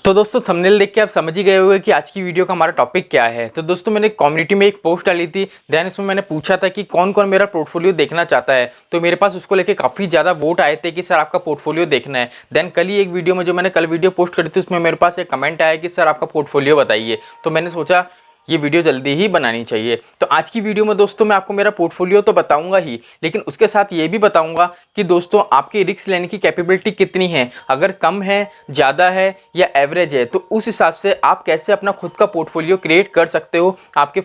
तो दोस्तों थंबनेल देख के आप समझ ही गए होंगे कि आज की वीडियो का हमारा टॉपिक क्या है। तो दोस्तों मैंने कम्युनिटी में एक पोस्ट डाली थी, देन इसमें मैंने पूछा था कि कौन कौन मेरा पोर्टफोलियो देखना चाहता है। तो मेरे पास उसको लेके काफ़ी ज़्यादा वोट आए थे कि सर आपका पोर्टफोलियो देखना है। देन कल ही एक वीडियो में जो मैंने कल वीडियो पोस्ट करी थी उसमें मेरे पास एक कमेंट आया कि सर आपका पोर्टफोलियो बताइए। तो मैंने सोचा ये वीडियो जल्दी ही बनानी चाहिए। तो आज की वीडियो में दोस्तों मैं आपको मेरा पोर्टफोलियो तो बताऊंगा ही, लेकिन उसके साथ ये भी बताऊंगा कि दोस्तों आपकी रिस्क लेने की कैपेबिलिटी कितनी है, अगर कम है, ज़्यादा है या एवरेज है, तो उस हिसाब से आप कैसे अपना खुद का पोर्टफोलियो क्रिएट कर सकते हो। आपके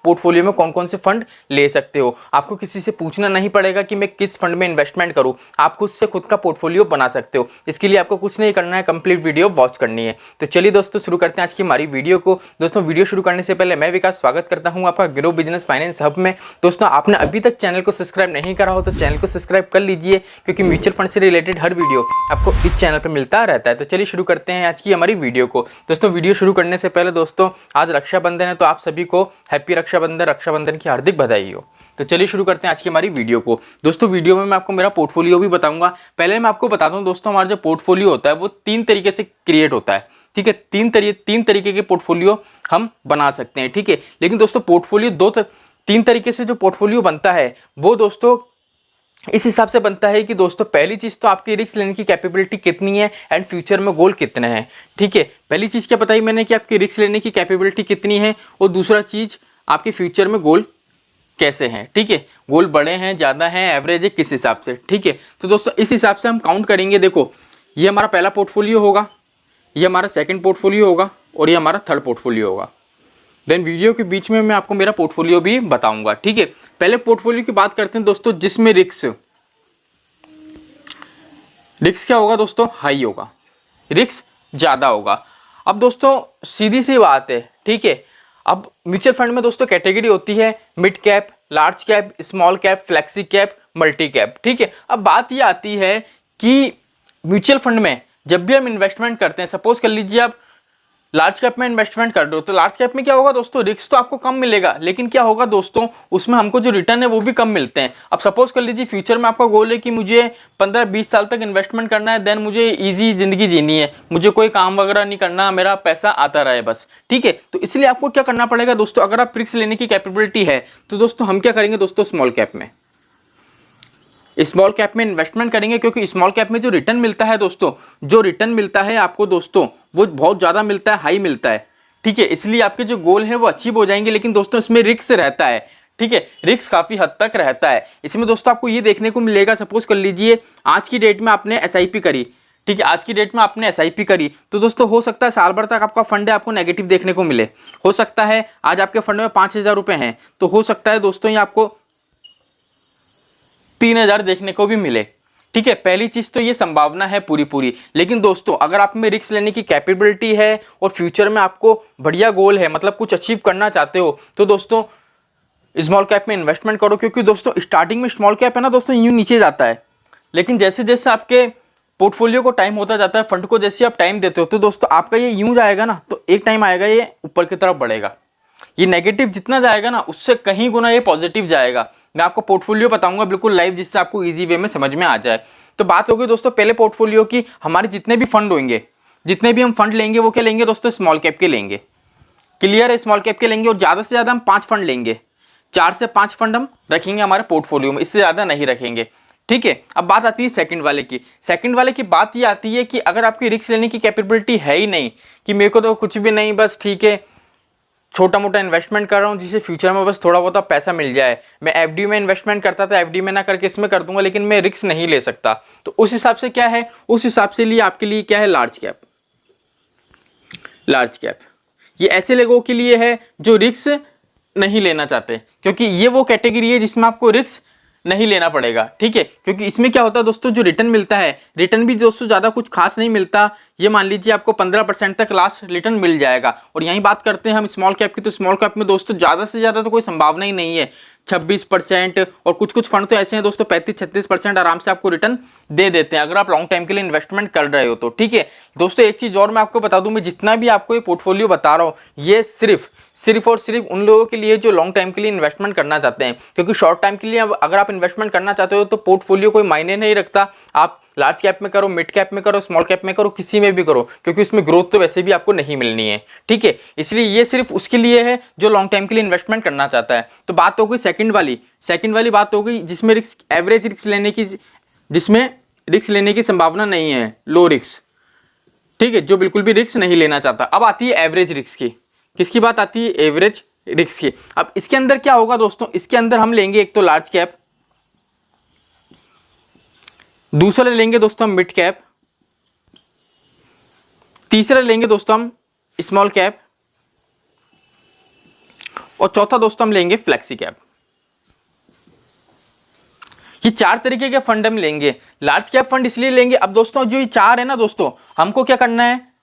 पोर्टफोलियो में कौन कौन से फंड ले सकते हो। आपको किसी से पूछना नहीं पड़ेगा कि मैं किस फंड में इन्वेस्टमेंट करूं, आप खुद से खुद का पोर्टफोलियो बना सकते हो। इसके लिए आपको कुछ नहीं करना है, कंप्लीट वीडियो वॉच करनी है। तो चलिए दोस्तों शुरू करते हैं आज की हमारी वीडियो को। दोस्तों वीडियो शुरू करने से पहले मैं विकास स्वागत करता हूं आपका ग्रो बिजनेस फाइनेंस हब में। दोस्तों आपने अभी तक चैनल को सब्सक्राइब नहीं करा हो तो चैनल को सब्सक्राइब कर लीजिए, क्योंकि म्यूचुअल फंड से रिलेटेड हर वीडियो आपको इस चैनल पर मिलता रहता है। तो चलिए शुरू करते हैं आज की हमारी वीडियो को। दोस्तों वीडियो शुरू करने से पहले दोस्तों आज रक्षाबंधन है, तो आप सभी को हैप्पी रक्षाबंधन की हार्दिक बधाई हो। तो चलिए शुरू करते हैं आज की हमारी वीडियो को। दोस्तों वीडियो में मैं आपको मेरा पोर्टफोलियो भी बताऊंगा। पहले मैं आपको बताता हूं दोस्तों, हमारा जो पोर्टफोलियो होता है वो 3 तरीके से क्रिएट होता है। ठीक है, तीन तरीके के पोर्टफोलियो हम बना सकते हैं। ठीक है, लेकिन दोस्तों पोर्टफोलियो 3 तरीके से जो पोर्टफोलियो बनता है वो दोस्तों इस हिसाब से बनता है कि दोस्तों पहली चीज़ तो आपकी रिस्क लेने की कैपेबिलिटी कितनी है एंड फ्यूचर में गोल कितने हैं। ठीक है, पहली चीज़ क्या बताई मैंने कि आपकी रिस्क लेने की कैपेबिलिटी कितनी है, और दूसरा चीज़ आपके फ्यूचर में गोल कैसे हैं। ठीक है, गोल बड़े हैं, ज़्यादा हैं, एवरेज है, किस हिसाब से। ठीक है, तो दोस्तों इस हिसाब से हम काउंट करेंगे। देखो ये हमारा पहला पोर्टफोलियो होगा, ये हमारा सेकंड पोर्टफोलियो होगा और ये हमारा थर्ड पोर्टफोलियो होगा। देन वीडियो के बीच में मैं आपको मेरा पोर्टफोलियो भी बताऊंगा। ठीक है, पहले पोर्टफोलियो की बात करते हैं दोस्तों, जिसमें रिस्क क्या होगा दोस्तों, हाई होगा, रिस्क ज़्यादा होगा। अब दोस्तों सीधी सी बात है, ठीक है, अब म्यूचुअल फंड में दोस्तों कैटेगरी होती है mid cap, large cap, small cap, flexi cap, multi cap. ठीक है, अब बात ये आती है कि म्यूचुअल फंड में जब भी हम इन्वेस्टमेंट करते हैं, सपोज कर लीजिए आप लार्ज कैप में इन्वेस्टमेंट कर रहे हो, तो लार्ज कैप में क्या होगा दोस्तों, रिस्क तो आपको कम मिलेगा, लेकिन क्या होगा दोस्तों उसमें हमको जो रिटर्न है वो भी कम मिलते हैं। अब सपोज कर लीजिए फ्यूचर में आपका गोल है कि मुझे 15-20 साल तक इन्वेस्टमेंट करना है, देन मुझे इजी जिंदगी जीनी है, मुझे कोई काम वगैरह नहीं करना, मेरा पैसा आता रहे बस। ठीक है, तो इसलिए आपको क्या करना पड़ेगा दोस्तों, अगर आप रिस्क लेने की कैपेबिलिटी है तो दोस्तों हम क्या करेंगे दोस्तों, स्मॉल कैप में इन्वेस्टमेंट करेंगे, क्योंकि स्मॉल कैप में जो रिटर्न मिलता है दोस्तों, जो रिटर्न मिलता है आपको दोस्तों वो बहुत ज़्यादा मिलता है, हाई मिलता है। ठीक है, इसलिए आपके जो गोल है वो अचीव हो जाएंगे, लेकिन दोस्तों इसमें रिस्क रहता है। ठीक है, रिस्क काफ़ी हद तक रहता है। इसमें दोस्तों आपको ये देखने को मिलेगा, सपोज कर लीजिए आज की डेट में आपने SIP करी। ठीक है, आज की डेट में आपने SIP करी, तो दोस्तों हो सकता है साल भर तक आपका फंड है आपको नेगेटिव देखने को मिले। हो सकता है आज आपके फंड में 5,000 रुपये हैं, तो हो सकता है दोस्तों ये आपको 3,000 देखने को भी मिले। ठीक है, पहली चीज तो ये संभावना है पूरी। लेकिन दोस्तों अगर आप में रिस्क लेने की कैपेबिलिटी है और फ्यूचर में आपको बढ़िया गोल है, मतलब कुछ अचीव करना चाहते हो, तो दोस्तों स्मॉल कैप में इन्वेस्टमेंट करो। क्योंकि दोस्तों स्टार्टिंग में स्मॉल कैप है ना दोस्तों यूं नीचे जाता है, लेकिन जैसे जैसे आपके पोर्टफोलियो को टाइम होता जाता है, फंड को जैसे आप टाइम देते हो, तो दोस्तों आपका ये यूं जाएगा ना, तो एक टाइम आएगा ये ऊपर की तरफ बढ़ेगा। ये नेगेटिव जितना जाएगा ना उससे कहीं गुना ये पॉजिटिव जाएगा। मैं आपको पोर्टफोलियो बताऊंगा बिल्कुल लाइव, जिससे आपको इजी वे में समझ में आ जाए। तो बात होगी दोस्तों पहले पोर्टफोलियो की, हमारे जितने भी फंड होंगे, जितने भी हम फंड लेंगे वो क्या लेंगे दोस्तों, स्मॉल कैप के लेंगे। क्लियर है, स्मॉल कैप के लेंगे, और ज़्यादा से ज़्यादा हम 5 फंड लेंगे, 4 से 5 फंड हम रखेंगे हमारे पोर्टफोलियो में, इससे ज़्यादा नहीं रखेंगे। ठीक है, अब बात आती है सेकंड वाले की। सेकंड वाले की बात ये आती है कि अगर आपकी रिस्क लेने की कैपेबिलिटी है ही नहीं, कि मेरे को तो कुछ भी नहीं, बस ठीक है छोटा मोटा इन्वेस्टमेंट कर रहा हूँ जिससे फ्यूचर में बस थोड़ा बहुत पैसा मिल जाए, मैं FD में इन्वेस्टमेंट करता था, FD में ना करके इसमें कर दूंगा, लेकिन मैं रिस्क नहीं ले सकता, तो उस हिसाब से क्या है, उस हिसाब से लिए आपके लिए क्या है, लार्ज कैप। ये ऐसे लोगों के लिए है जो रिस्क नहीं लेना चाहते, क्योंकि ये वो कैटेगरी है जिसमें आपको रिस्क नहीं लेना पड़ेगा। ठीक है, क्योंकि इसमें क्या होता है दोस्तों, जो रिटर्न मिलता है, रिटर्न भी दोस्तों ज़्यादा कुछ खास नहीं मिलता। ये मान लीजिए आपको 15% तक लास्ट रिटर्न मिल जाएगा। और यहीं बात करते हैं हम स्मॉल कैप की, तो स्मॉल कैप में दोस्तों ज़्यादा से ज़्यादा तो कोई संभावना ही नहीं है, 26%, और कुछ फंड तो ऐसे हैं दोस्तों 35-36% आराम से आपको रिटर्न दे देते हैं, अगर आप लॉन्ग टाइम के लिए इन्वेस्टमेंट कर रहे हो तो। ठीक है दोस्तों, एक चीज़ और मैं आपको बता दूं, मैं जितना भी आपको ये पोर्टफोलियो बता रहा हूँ ये सिर्फ सिर्फ और सिर्फ उन लोगों के लिए जो लॉन्ग टाइम के लिए इन्वेस्टमेंट करना चाहते हैं, क्योंकि शॉर्ट टाइम के लिए अगर आप इन्वेस्टमेंट करना चाहते हो तो पोर्टफोलियो कोई मायने नहीं रखता। आप लार्ज कैप में करो, मिड कैप में करो, स्मॉल कैप में करो, किसी में भी करो, क्योंकि उसमें ग्रोथ तो वैसे भी आपको नहीं मिलनी है। ठीक है, इसलिए ये सिर्फ उसके लिए है जो लॉन्ग टाइम के लिए इन्वेस्टमेंट करना चाहता है। तो बात हो गई सेकंड वाली बात हो गई, जिसमें रिस्क एवरेज रिस्क लेने की, जिसमें रिस्क लेने की संभावना नहीं है, लो रिस्क। ठीक है, जो बिल्कुल भी रिस्क नहीं लेना चाहता। अब आती है एवरेज रिस्क की। किसकी बात आती है? एवरेज रिस्क की। अब इसके अंदर क्या होगा दोस्तों, इसके अंदर हम लेंगे एक तो लार्ज कैप, दूसरा लेंगे दोस्तों हम मिड कैप, तीसरा लेंगे दोस्तों हम स्मॉल कैप, और चौथा दोस्तों हम लेंगे फ्लेक्सी कैप। ये 4 तरीके के फंड हम लेंगे। लार्ज कैप फंड इसलिए लेंगे, अब दोस्तों जो ये 4 है ना दोस्तों, हमको क्या करना है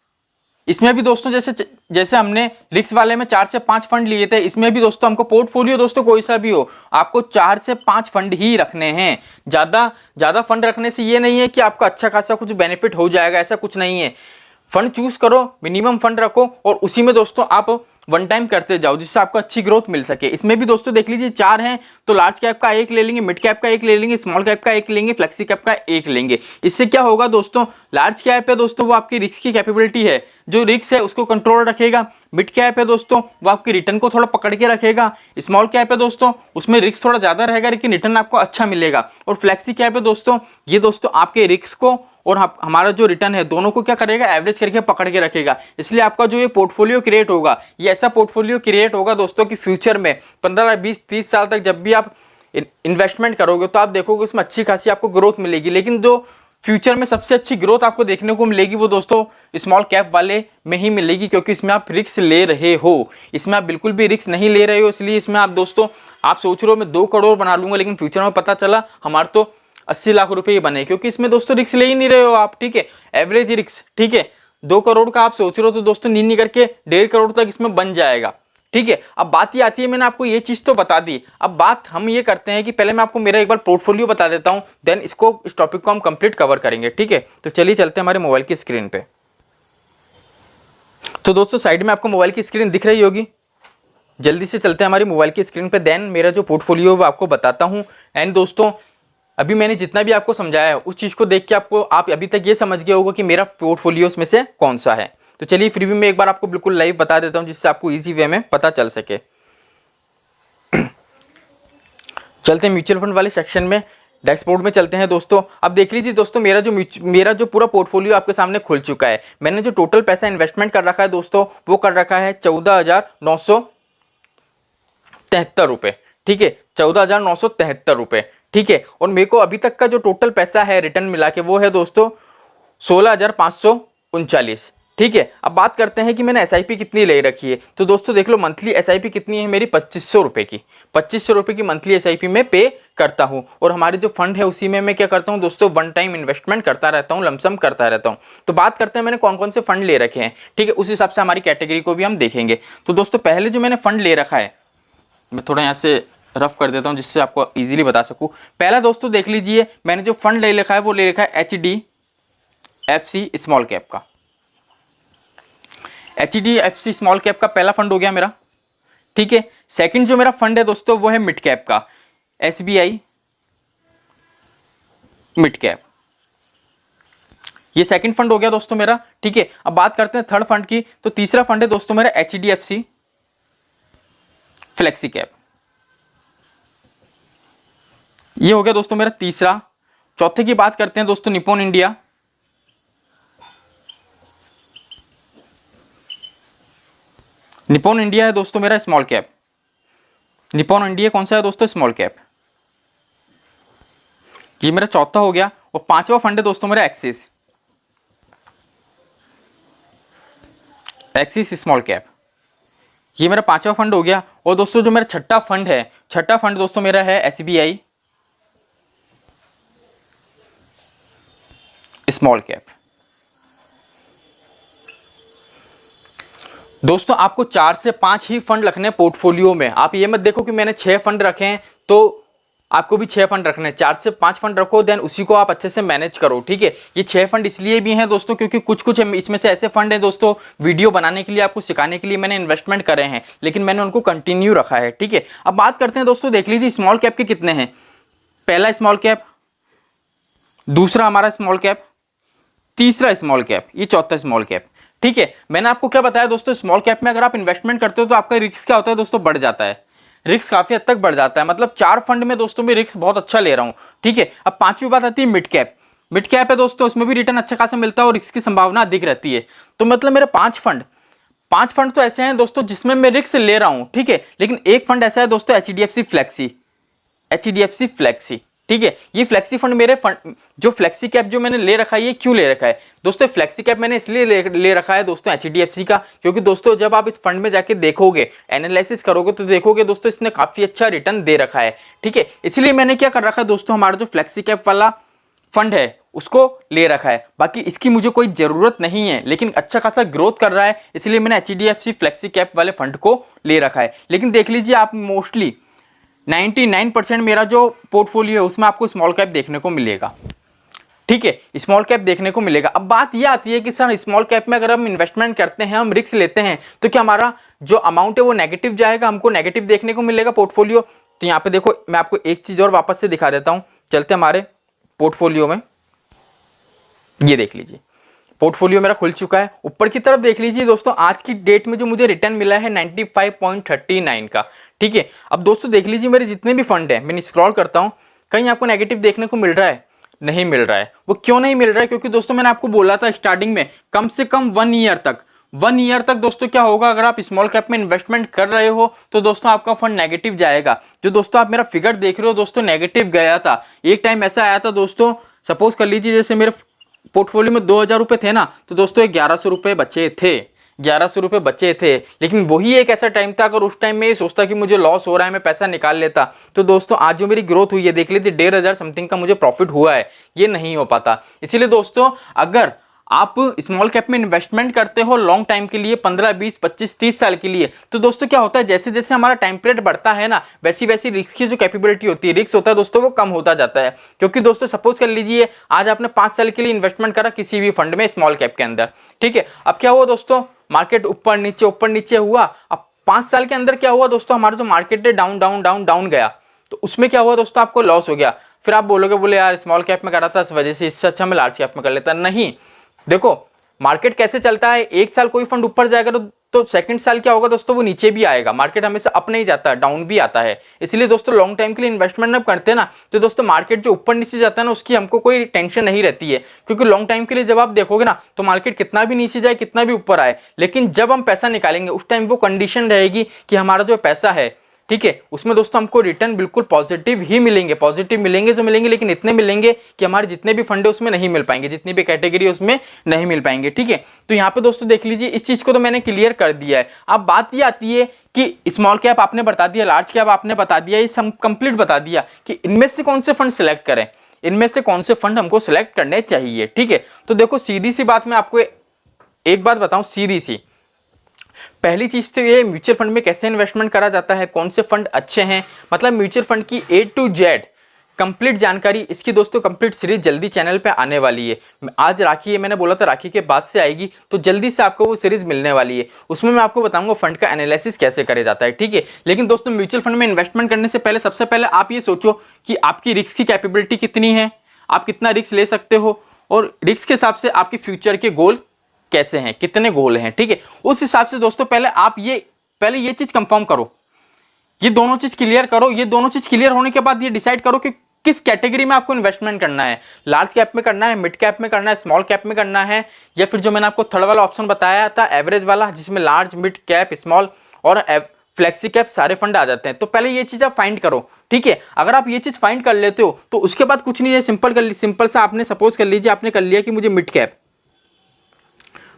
इसमें भी दोस्तों, जैसे हमने रिस्क वाले में 4 से 5 फंड लिए थे, इसमें भी दोस्तों हमको पोर्टफोलियो दोस्तों कोई सा भी हो, आपको 4 से 5 फंड ही रखने हैं। ज़्यादा फंड रखने से ये नहीं है कि आपका अच्छा खासा कुछ बेनिफिट हो जाएगा, ऐसा कुछ नहीं है। फंड चूज करो, मिनिमम फंड रखो, और उसी में दोस्तों आप वन टाइम करते जाओ, जिससे आपको अच्छी ग्रोथ मिल सके। इसमें भी दोस्तों देख लीजिए 4 हैं, तो लार्ज कैप का एक ले लेंगे, मिड कैप का एक ले लेंगे, स्मॉल कैप का एक लेंगे, फ्लेक्सी कैप का एक लेंगे। इससे क्या होगा दोस्तों, लार्ज कैप है दोस्तों वो आपकी रिस्क की कैपेबिलिटी है, जो रिस्क है उसको कंट्रोल रखेगा। मिड कैप है दोस्तों वो आपकी रिटर्न को थोड़ा पकड़ के रखेगा। स्मॉल कैप है दोस्तों उसमें रिस्क थोड़ा ज़्यादा रहेगा लेकिन रिटर्न आपको अच्छा मिलेगा। और फ्लेक्सी कैप है दोस्तों, ये दोस्तों आपके रिस्क को और हमारा जो रिटर्न है दोनों को क्या करेगा, एवरेज करके पकड़ के रखेगा। इसलिए आपका जो ये पोर्टफोलियो क्रिएट होगा, ये ऐसा पोर्टफोलियो क्रिएट होगा दोस्तों कि फ्यूचर में 15, 20, 30 साल तक जब भी आप इन्वेस्टमेंट करोगे तो आप देखोगे उसमें अच्छी खासी आपको ग्रोथ मिलेगी। लेकिन जो फ्यूचर में सबसे अच्छी ग्रोथ आपको देखने को मिलेगी वो दोस्तों स्मॉल कैप वाले में ही मिलेगी, क्योंकि इसमें आप रिस्क ले रहे हो, इसमें आप बिल्कुल भी रिस्क नहीं ले रहे हो। इसलिए इसमें आप दोस्तों आप सोच रहे हो मैं 2 करोड़ बना लूंगा, लेकिन फ्यूचर में पता चला हमारे तो 80 लाख रुपए ही बने, क्योंकि इसमें दोस्तों रिस्क ले ही नहीं रहे हो आप। ठीक है, एवरेज रिस्क। ठीक है, 2 करोड़ का आप सोच रहे हो तो दोस्तों नी करके 1.5 करोड़ तक इसमें बन जाएगा। ठीक है, अब बात ये आती है, मैंने आपको ये चीज़ तो बता दी, अब बात हम ये करते हैं कि पहले मैं आपको मेरा एक बार पोर्टफोलियो बता देता हूं, देन इस टॉपिक को हम कंप्लीट कवर करेंगे। ठीक है, तो चलिए चलते हैं हमारे मोबाइल की स्क्रीन पे। तो दोस्तों साइड में आपको मोबाइल की स्क्रीन दिख रही होगी, जल्दी से चलते हैं हमारी मोबाइल की स्क्रीन पे, देन मेरा जो पोर्टफोलियो वो आपको बताता हूँ। एंड दोस्तों अभी मैंने जितना भी आपको समझाया है उस चीज़ को देख के आप अभी तक ये समझ गए होगा कि मेरा पोर्टफोलियो में से कौन सा है। तो चलिए फिर भी मैं एक बार आपको बिल्कुल लाइव बता देता हूं, जिससे आपको इजी वे में पता चल सके। चलते हैं म्यूचुअल फंड वाले सेक्शन में, डैशबोर्ड में चलते हैं दोस्तों। अब देख लीजिए दोस्तों मेरा जो पूरा पोर्टफोलियो आपके सामने खुल चुका है। मैंने जो टोटल पैसा इन्वेस्टमेंट कर रखा है दोस्तों वो कर रखा है 14,973 रुपये। ठीक है, 14,973 रुपये। ठीक है, और मेरे को अभी तक का जो टोटल पैसा है रिटर्न मिला के वो है दोस्तों 16,539। ठीक है, अब बात करते हैं कि मैंने एसआईपी कितनी ले रखी है। तो दोस्तों देख लो मंथली एसआईपी कितनी है मेरी, 2500 रुपये की। 2500 रुपये की मंथली एसआईपी में पे करता हूँ। और हमारे जो फंड है उसी में मैं क्या करता हूँ दोस्तों, वन टाइम इन्वेस्टमेंट करता रहता हूँ, लमसम करता रहता हूँ। तो बात करते हैं मैंने कौन कौन से फंड ले रखे हैं। ठीक है, उस हिसाब से हमारी कैटेगरी को भी हम देखेंगे। तो दोस्तों पहले जो मैंने फंड ले रखा है, मैं थोड़ा यहाँ से रफ कर देता हूँ जिससे आपको इजीली बता सकूँ। पहला दोस्तों देख लीजिए मैंने जो फंड ले रखा है वो ले रखा है HDFC स्मॉल कैप का। HDFC स्मॉल कैप का पहला फंड हो गया मेरा। ठीक है, सेकंड जो मेरा फंड है दोस्तों वो है मिड कैप का, SBI मिड कैप। ये सेकंड फंड हो गया दोस्तों मेरा। ठीक है, अब बात करते हैं थर्ड फंड की। तो तीसरा फंड है दोस्तों मेरा HDFC फ्लेक्सी कैप। ये हो गया दोस्तों मेरा तीसरा। चौथे की बात करते हैं दोस्तों निप्पॉन इंडिया। निप्पॉन इंडिया है दोस्तों मेरा स्मॉल कैप। निप्पॉन इंडिया कौन सा है दोस्तों, स्मॉल कैप। ये मेरा चौथा हो गया। और पांचवा फंड है दोस्तों मेरा एक्सिस स्मॉल कैप। ये मेरा पांचवा फंड हो गया। और दोस्तों जो मेरा छठा फंड दोस्तों मेरा है SBI स्मॉल कैप। दोस्तों आपको 4 से 5 ही फंड रखने पोर्टफोलियो में। आप ये मत देखो कि मैंने 6 फंड रखे हैं तो आपको भी 6 फंड रखने हैं, 4 से 5 फंड रखो, देन उसी को आप अच्छे से मैनेज करो, ठीक है। ये 6 फंड इसलिए भी हैं दोस्तों क्योंकि कुछ कुछ इसमें से ऐसे फंड हैं दोस्तों, वीडियो बनाने के लिए, आपको सिखाने के लिए मैंने इन्वेस्टमेंट करे हैं, लेकिन मैंने उनको कंटिन्यू रखा है, ठीक है। अब बात करते हैं दोस्तों, देख लीजिए स्मॉल कैप के कितने हैं। पहला स्मॉल कैप, दूसरा हमारा स्मॉल कैप, तीसरा स्मॉल कैप, ये चौथा स्मॉल कैप, ठीक है। मैंने आपको क्या बताया दोस्तों, स्मॉल कैप में अगर आप इन्वेस्टमेंट करते हो तो आपका रिस्क क्या होता है दोस्तों, बढ़ जाता है, रिस्क काफी हद तक बढ़ जाता है। मतलब 4 फंड में दोस्तों मैं रिस्क बहुत अच्छा ले रहा हूं, ठीक है। अब 5वीं बात आती है मिड कैप। मिड कैप है दोस्तों, उसमें भी रिटर्न अच्छा खासा मिलता है और रिस्क की संभावना अधिक रहती है। तो मतलब मेरे 5 फंड तो ऐसे हैं दोस्तों जिसमें मैं रिस्क ले रहा हूं, ठीक है। लेकिन एक फंड ऐसा है दोस्तों, एचडीएफसी फ्लेक्सी, ठीक है। ये फ्लेक्सी फंड मेरे फंड, जो फ्लेक्सी कैप जो मैंने ले रखा है, ये क्यों ले रखा है दोस्तों, फ्लेक्सी कैप मैंने इसलिए ले रखा है दोस्तों एचडीएफसी का, क्योंकि दोस्तों जब आप इस फंड में जाके देखोगे, एनालिसिस करोगे, तो देखोगे दोस्तों इसने काफी अच्छा रिटर्न दे रखा है, ठीक है। इसलिए मैंने क्या कर रखा है दोस्तों, हमारा जो फ्लेक्सी कैप वाला फंड है उसको ले रखा है। बाकी इसकी मुझे कोई जरूरत नहीं है, लेकिन अच्छा खासा ग्रोथ कर रहा है, इसलिए मैंने एचडीएफसी फ्लेक्सी कैप वाले फंड को ले रखा है। लेकिन देख लीजिए आप, मोस्टली 99% मेरा जो पोर्टफोलियो है उसमें आपको स्मॉल कैप देखने को मिलेगा, ठीक है, स्मॉल कैप देखने को मिलेगा। अब बात यह आती है कि सर स्मॉल कैप में अगर हम इन्वेस्टमेंट करते हैं, हम रिस्क लेते हैं, तो क्या हमारा जो अमाउंट है वो नेगेटिव जाएगा, हमको नेगेटिव देखने को मिलेगा पोर्टफोलियो। तो यहाँ पे देखो, मैं आपको एक चीज और वापस से दिखा देता हूँ, चलते हमारे पोर्टफोलियो में, ये देख लीजिए पोर्टफोलियो मेरा खुल चुका है। ऊपर की तरफ देख लीजिए दोस्तों, आज की डेट में जो मुझे रिटर्न मिला है 95.39 का, ठीक है। अब दोस्तों देख लीजिए मेरे जितने भी फंड है, मैं स्क्रॉल करता हूं, कहीं आपको नेगेटिव देखने को मिल रहा है, नहीं मिल रहा है। वो क्यों नहीं मिल रहा है, क्योंकि दोस्तों मैंने आपको बोला था स्टार्टिंग में, कम से कम 1 ईयर तक दोस्तों क्या होगा, अगर आप स्मॉल कैप में इन्वेस्टमेंट कर रहे हो तो दोस्तों आपका फंड नेगेटिव जाएगा। जो दोस्तों आप मेरा फिगर देख रहे हो दोस्तों, नेगेटिव गया था। एक टाइम ऐसा आया था दोस्तों, सपोज कर लीजिए जैसे मेरे पोर्टफोलियो में 2000 रुपए थे ना, तो दोस्तों 1100 रुपए बचे थे, 1100 रुपए बचे थे। लेकिन वही एक ऐसा टाइम था, अगर उस टाइम में ये सोचता कि मुझे लॉस हो रहा है, मैं पैसा निकाल लेता, तो दोस्तों आज जो मेरी ग्रोथ हुई है देख लीजिए, 1500 समथिंग का मुझे प्रॉफिट हुआ है। ये नहीं हो पाता। इसीलिए दोस्तों अगर आप स्मॉल कैप में इन्वेस्टमेंट करते हो लॉन्ग टाइम के लिए, 15, 20, 25, 30 साल के लिए, तो दोस्तों क्या होता है, जैसे जैसे हमारा टाइम पीरियड बढ़ता है ना, वैसी वैसी रिस्क की जो कैपेबिलिटी होती है, रिस्क होता है दोस्तों, वो कम होता जाता है। क्योंकि दोस्तों सपोज कर लीजिए आज आपने 5 साल के लिए इन्वेस्टमेंट करा किसी भी फंड में स्मॉल कैप के अंदर, ठीक है। अब क्या हुआ दोस्तों, मार्केट ऊपर नीचे हुआ। अब 5 साल के अंदर क्या हुआ दोस्तों, हमारा जो मार्केट है डाउन डाउन डाउन डाउन गया, तो उसमें क्या हुआ दोस्तों, आपको लॉस हो गया। फिर आप बोलोगे, बोले यार स्मॉल कैप में करा था इस वजह से, इससे अच्छा मैं लार्ज कैप में कर लेता। नहीं, देखो मार्केट कैसे चलता है, एक साल कोई फंड ऊपर जाएगा तो सेकंड साल क्या होगा दोस्तों, वो नीचे भी आएगा। मार्केट हमेशा अप नहीं जाता, डाउन भी आता है। इसलिए दोस्तों लॉन्ग टाइम के लिए इन्वेस्टमेंट जब करते हैं ना, तो दोस्तों मार्केट जो ऊपर नीचे जाता है ना, उसकी हमको कोई टेंशन नहीं रहती है। क्योंकि लॉन्ग टाइम के लिए जब आप देखोगे ना, तो मार्केट कितना भी नीचे जाए, कितना भी ऊपर आए, लेकिन जब हम पैसा निकालेंगे उस टाइम वो कंडीशन रहेगी कि हमारा जो पैसा है, ठीक है, उसमें दोस्तों हमको रिटर्न बिल्कुल पॉजिटिव ही मिलेंगे, पॉजिटिव मिलेंगे जो मिलेंगे, लेकिन इतने मिलेंगे कि हमारे जितने भी फंड है उसमें नहीं मिल पाएंगे, जितनी भी कैटेगरी है उसमें नहीं मिल पाएंगे, ठीक है। तो यहाँ पे दोस्तों देख लीजिए, इस चीज को तो मैंने क्लियर कर दिया है। अब बात ये आती है कि स्मॉल कैप आपने बता दिया, लार्ज कैप आपने बता दिया, ये सब कंप्लीट बता दिया कि इनमें से कौन से फंड सेलेक्ट करें, इनमें से कौन से फंड हमको सेलेक्ट करने चाहिए, ठीक है। तो देखो सीधी सी बात मैं आपको एक बात बताऊं, सीधी सी पहली चीज तो ये, म्यूचुअल फंड में कैसे इन्वेस्टमेंट करा जाता है, कौन से फंड अच्छे हैं, मतलब म्यूचुअल फंड की A to Z कंप्लीट जानकारी, इसकी दोस्तों कंप्लीट सीरीज जल्दी चैनल पे आने वाली है। आज राखी है, मैंने बोला था राखी के बाद से आएगी, तो जल्दी से आपको वो सीरीज मिलने वाली है। उसमें मैं आपको बताऊंगा फंड का एनालिसिस कैसे करे जाता है, ठीक है। लेकिन दोस्तों म्यूचुअल फंड में इन्वेस्टमेंट करने से पहले सबसे पहले आप ये सोचो कि आपकी रिस्क की कैपेबिलिटी कितनी है, आप कितना रिस्क ले सकते हो, और रिस्क के हिसाब से आपके फ्यूचर के गोल कैसे हैं, कितने गोल हैं, ठीक है। उस हिसाब से दोस्तों पहले आप ये चीज कंफर्म करो, ये दोनों चीज क्लियर करो। ये दोनों चीज क्लियर होने के बाद ये डिसाइड करो कि किस कैटेगरी में आपको इन्वेस्टमेंट करना है, लार्ज कैप में करना है, मिड कैप में करना है, स्मॉल कैप में करना है, या फिर जो मैंने आपको थर्ड वाला ऑप्शन बताया था एवरेज वाला, जिसमें लार्ज, मिड कैप, स्मॉल और फ्लेक्सी कैप सारे फंड आ जाते हैं। तो पहले ये चीज आप फाइंड करो, ठीक है। अगर आप ये चीज फाइंड कर लेते हो तो उसके बाद कुछ नहीं है, सिंपल सा आपने सपोज कर लीजिए, आपने कर लिया कि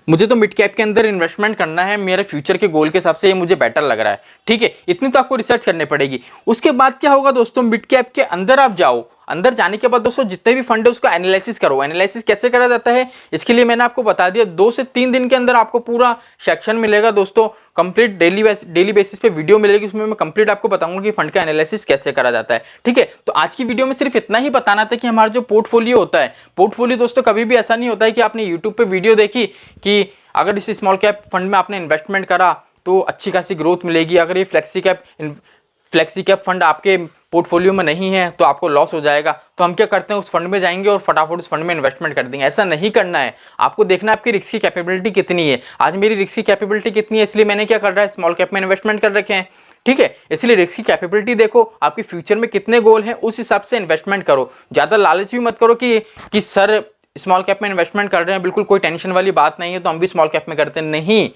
मुझे तो मिड कैप के अंदर इन्वेस्टमेंट करना है, मेरे फ्यूचर के गोल के हिसाब से ये मुझे बेटर लग रहा है, ठीक है। इतनी तो आपको रिसर्च करनी पड़ेगी। उसके बाद क्या होगा दोस्तों, मिड कैप के अंदर आप जाओ, अंदर जाने के बाद दोस्तों जितने भी फंड है उसको एनालिसिस करो। एनालिसिस कैसे करा जाता है इसके लिए मैंने आपको बता दिया, 2 से 3 दिन के अंदर आपको पूरा सेक्शन मिलेगा दोस्तों, कंप्लीट डेली बेसिस पे वीडियो मिलेगी, उसमें मैं कंप्लीट आपको बताऊंगा कि फंड का एनालिसिस कैसे करा जाता है। ठीक है, तो आज की वीडियो में सिर्फ इतना ही बताना था कि हमारा जो पोर्टफोलियो होता है, पोर्टफोलियो दोस्तों कभी भी ऐसा नहीं होता है कि आपने यूट्यूब पे वीडियो देखी कि अगर इस स्मॉल कैप फंड में आपने इन्वेस्टमेंट करा तो अच्छी खासी ग्रोथ मिलेगी, अगर ये फ्लेक्सी कैप फंड आपके पोर्टफोलियो में नहीं है तो आपको लॉस हो जाएगा। तो हम क्या करते हैं, उस फंड में जाएंगे और फटाफट उस फंड में इन्वेस्टमेंट कर देंगे। ऐसा नहीं करना है, आपको देखना है आपकी रिस्क की कैपेबिलिटी कितनी है। आज मेरी रिस्क की कैपेबिलिटी कितनी है, इसलिए मैंने क्या कर रहा है, स्मॉल कैप में इन्वेस्टमेंट कर रखे हैं। ठीक है, इसलिए रिस्क की कैपेबिलिटी देखो, आपके फ्यूचर में कितने गोल हैं उस हिसाब से इन्वेस्टमेंट करो। ज़्यादा लालच भी मत करो कि सर स्मॉल कैप में इन्वेस्टमेंट कर रहे हैं, बिल्कुल कोई टेंशन वाली बात नहीं है तो हम भी स्मॉल कैप में करते हैं, नहीं,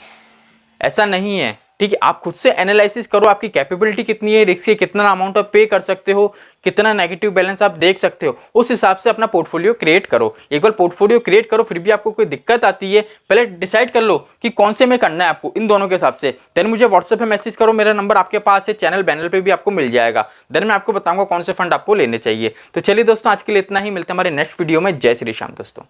ऐसा नहीं है। ठीक है, आप खुद से एनालिसिस करो आपकी कैपेबिलिटी कितनी है, रिस्क के कितना अमाउंट आप पे कर सकते हो, कितना नेगेटिव बैलेंस आप देख सकते हो, उस हिसाब से अपना पोर्टफोलियो क्रिएट करो। एक बार पोर्टफोलियो क्रिएट करो, फिर भी आपको कोई दिक्कत आती है, पहले डिसाइड कर लो कि कौन से में करना है आपको, इन दोनों के हिसाब से। देन मुझे व्हाट्सएप पे मैसेज करो, मेरा नंबर आपके पास है, चैनल बैनर पे भी आपको मिल जाएगा। देन मैं आपको बताऊंगा कौन से फंड आपको लेने चाहिए। तो चलिए दोस्तों, आज के लिए इतना ही, मिलते हैं हमारे नेक्स्ट वीडियो में। जय श्री श्याम दोस्तों।